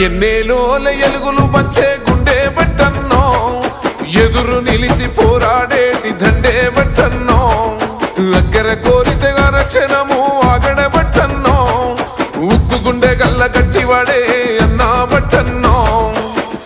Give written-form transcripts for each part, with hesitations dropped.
ఎన్నేలోల ఎలుగులు వచ్చే గుండె బట్టన్నో, ఎదురు నిలిచి పోరాడేటి దండే బట్టన్నో, అగ్గర కోరితగా రక్షణము ఆగడ బట్టన్నో, ఉక్కు గుండె గల్ల గట్టివాడే అన్నా బట్టన్నో.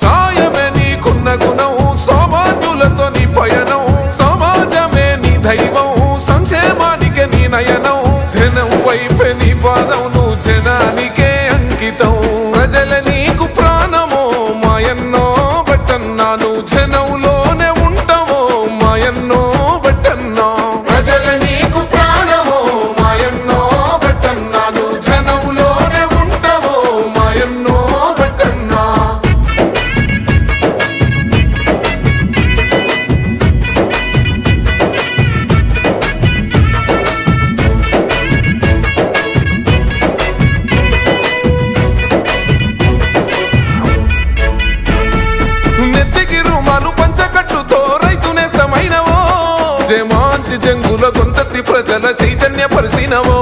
సాయమే నీకున్న గుణం, సౌమాన్యులతో నీ పయనం, సమాజమే నీ దైవం, సంక్షేమానికే నీ నయనం, జనం వైపే నీ పాదం, నువ్వు జనానికే అంకితం. ప్రజల నీకు ప్రాణమో మాయన్నో బట్టన్నా, నువ్వు జనంలోనే ఉంటావో మాయన్నో బట్టన్నా. ప్రజల నీకు ప్రాణమో మాయన్నో బట్టన్నా, నువ్వు జనంలోనే ఉంటావో మాయన్నో బట్టన్నా. మంచి జంగుల గొంతెత్తి ప్రజల చైతన్య పరిసినవో,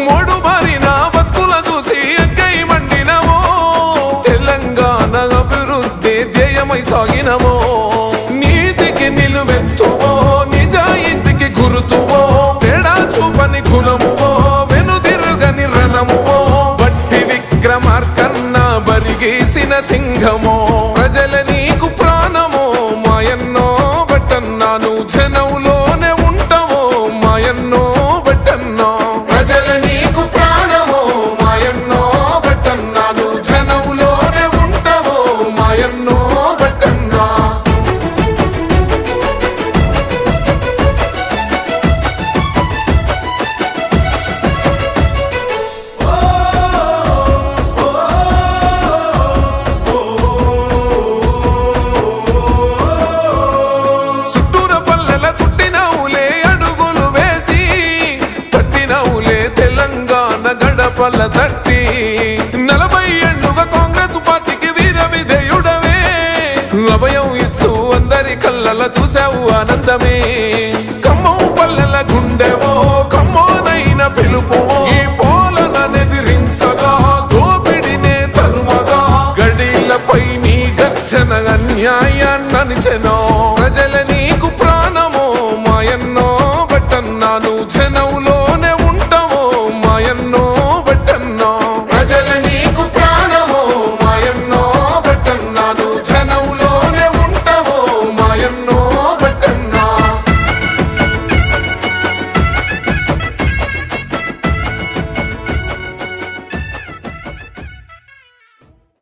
మూడు మారిన బతుకుల చూసి ఎక్కై మండినవో, తెలంగాణ అభివృద్ధి ధ్యేయమై సాగినవో. నీతికి నిలువెత్తువో, నిజాయితీకి గురుతువో, తేడా చూపని గుణమువో, వెనుదిరుగని రణమువో, బట్టి విక్రమార్కన్న బరిగేసిన సింహమో. ప్రజల నీకు ప్రాణమో మాయన్నో బట్టన్నా, నువ్వు జనంలోనే ఉంటావో మాయన్నో బట్టన్నా. ప్రజల నీకు ప్రాణమో మాయన్నో బట్టన్నా, నువ్వు జనంలోనే ఉంటావో మాయన్నో బట్టన్నా. గడపల తట్టి 40 ఏళ్లుగా కాంగ్రెస్ పార్టీకి వీర విధేయుడవే, అభయం ఇస్తూ అందరి కళ్ళల చూసావు ఆనందమే. ఖమ్మం పల్లెల గుండెవో, ఖమ్మోనైన పిలుపువో, ఈ పోలనెదిరించగా దోపిడినే తరుమగా, గడిలపై నీ గర్జన అన్యాయాన్ననిచెనో.